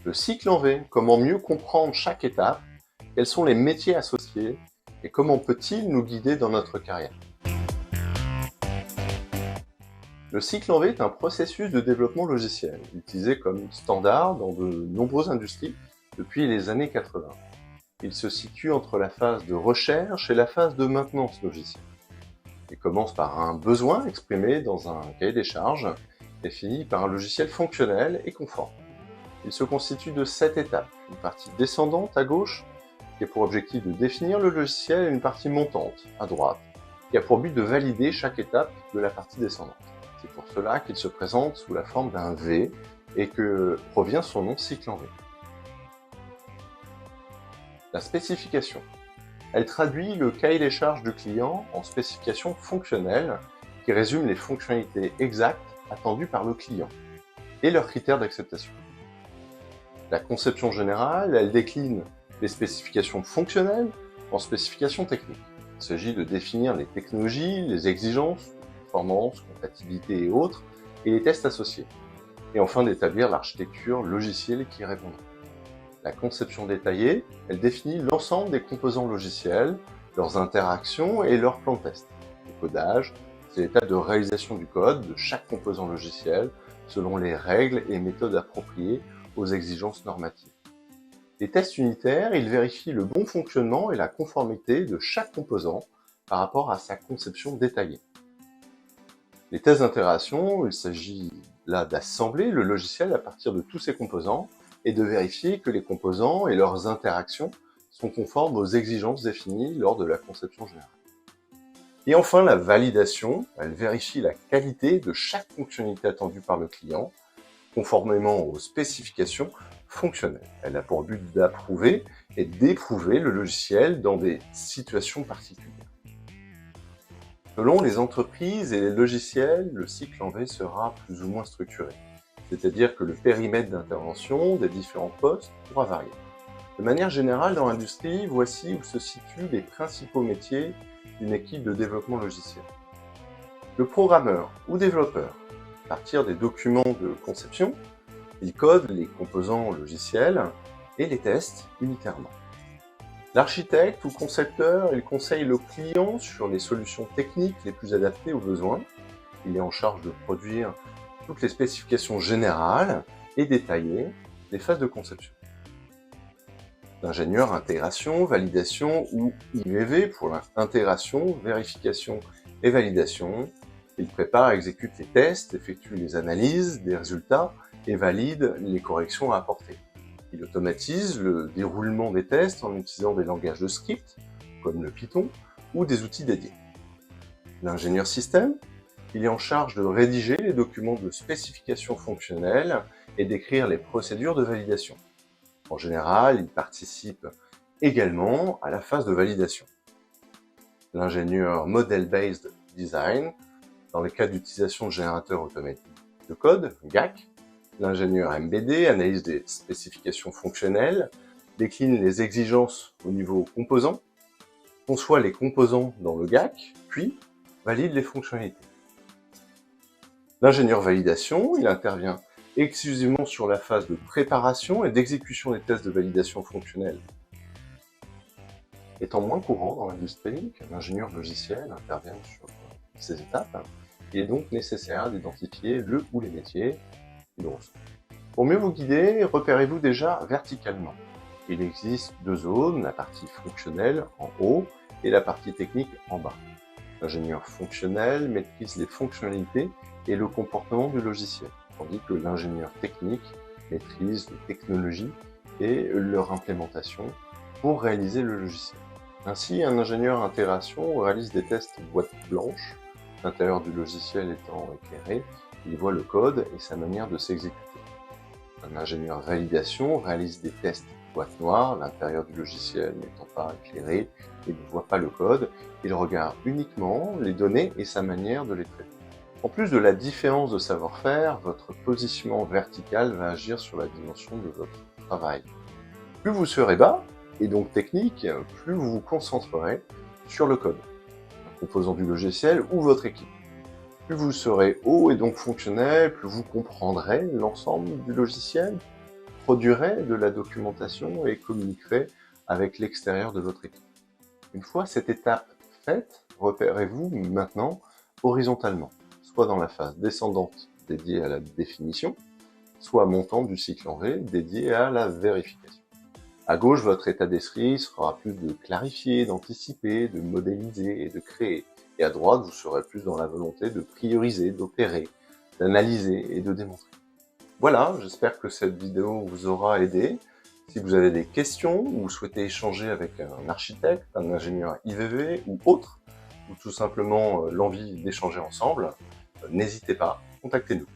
Le cycle en V, comment mieux comprendre chaque étape, quels sont les métiers associés et comment peut-il nous guider dans notre carrière. Le cycle en V est un processus de développement logiciel, utilisé comme standard dans de nombreuses industries depuis les années 80. Il se situe entre la phase de recherche et la phase de maintenance logicielle. Il commence par un besoin exprimé dans un cahier des charges et finit par un logiciel fonctionnel et conforme. Il se constitue de 7 étapes. Une partie descendante à gauche, qui a pour objectif de définir le logiciel, et une partie montante à droite, qui a pour but de valider chaque étape de la partie descendante. C'est pour cela qu'il se présente sous la forme d'un V et que provient son nom cycle en V. La spécification. Elle traduit le cahier des charges du client en spécification fonctionnelle qui résume les fonctionnalités exactes attendues par le client et leurs critères d'acceptation. La conception générale, elle décline les spécifications fonctionnelles en spécifications techniques. Il s'agit de définir les technologies, les exigences, performance, compatibilité et autres, et les tests associés. Et enfin d'établir l'architecture logicielle qui y répondra. La conception détaillée, elle définit l'ensemble des composants logiciels, leurs interactions et leurs plans de test. Le codage, c'est l'étape de réalisation du code de chaque composant logiciel selon les règles et méthodes appropriées aux exigences normatives. Les tests unitaires, ils vérifient le bon fonctionnement et la conformité de chaque composant par rapport à sa conception détaillée. Les tests d'intégration, il s'agit là d'assembler le logiciel à partir de tous ses composants et de vérifier que les composants et leurs interactions sont conformes aux exigences définies lors de la conception générale. Et enfin, la validation, elle vérifie la qualité de chaque fonctionnalité attendue par le client, conformément aux spécifications fonctionnelles. Elle a pour but d'approuver et d'éprouver le logiciel dans des situations particulières. Selon les entreprises et les logiciels, le cycle en V sera plus ou moins structuré. C'est-à-dire que le périmètre d'intervention des différents postes pourra varier. De manière générale, dans l'industrie, voici où se situent les principaux métiers d'une équipe de développement logiciel. Le programmeur ou développeur, à partir des documents de conception, il code les composants logiciels et les teste unitairement. L'architecte ou concepteur, il conseille le client sur les solutions techniques les plus adaptées aux besoins. Il est en charge de produire toutes les spécifications générales et détaillées des phases de conception. L'ingénieur intégration, validation ou IVV pour l'intégration, vérification et validation. Il prépare et exécute les tests, effectue les analyses des résultats et valide les corrections à apporter. Il automatise le déroulement des tests en utilisant des langages de script, comme le Python, ou des outils dédiés. L'ingénieur système, il est en charge de rédiger les documents de spécification fonctionnelle et d'écrire les procédures de validation. En général, il participe également à la phase de validation. L'ingénieur Model-Based Design, dans le cas d'utilisation de générateurs automatiques de code, GAC, l'ingénieur MBD analyse des spécifications fonctionnelles, décline les exigences au niveau composant, conçoit les composants dans le GAC, puis valide les fonctionnalités. L'ingénieur validation, il intervient exclusivement sur la phase de préparation et d'exécution des tests de validation fonctionnelle. Étant moins courant dans l'industrie qu'un ingénieur logiciel intervienne sur ces étapes, il est donc nécessaire d'identifier le ou les métiers. Pour mieux vous guider, repérez-vous déjà verticalement. Il existe deux zones, la partie fonctionnelle en haut et la partie technique en bas. L'ingénieur fonctionnel maîtrise les fonctionnalités et le comportement du logiciel, tandis que l'ingénieur technique maîtrise les technologies et leur implémentation pour réaliser le logiciel. Ainsi, un ingénieur intégration réalise des tests boîte blanche, l'intérieur du logiciel étant éclairé, il voit le code et sa manière de s'exécuter. Un ingénieur validation réalise des tests boîte noire, l'intérieur du logiciel n'étant pas éclairé, il ne voit pas le code, il regarde uniquement les données et sa manière de les traiter. En plus de la différence de savoir-faire, votre positionnement vertical va agir sur la dimension de votre travail. Plus vous serez bas, et donc technique, plus vous vous concentrerez sur le code, un composant du logiciel ou votre équipe. Plus vous serez haut et donc fonctionnel, plus vous comprendrez l'ensemble du logiciel, produirait de la documentation et communiquerait avec l'extérieur de votre équipe. Une fois cette étape faite, repérez-vous maintenant horizontalement, soit dans la phase descendante dédiée à la définition, soit montante du cycle en V dédié à la vérification. À gauche, votre état d'esprit sera plus de clarifier, d'anticiper, de modéliser et de créer. Et à droite, vous serez plus dans la volonté de prioriser, d'opérer, d'analyser et de démontrer. Voilà, j'espère que cette vidéo vous aura aidé. Si vous avez des questions ou souhaitez échanger avec un architecte, un ingénieur IVV ou autre, ou tout simplement l'envie d'échanger ensemble, n'hésitez pas, contactez-nous.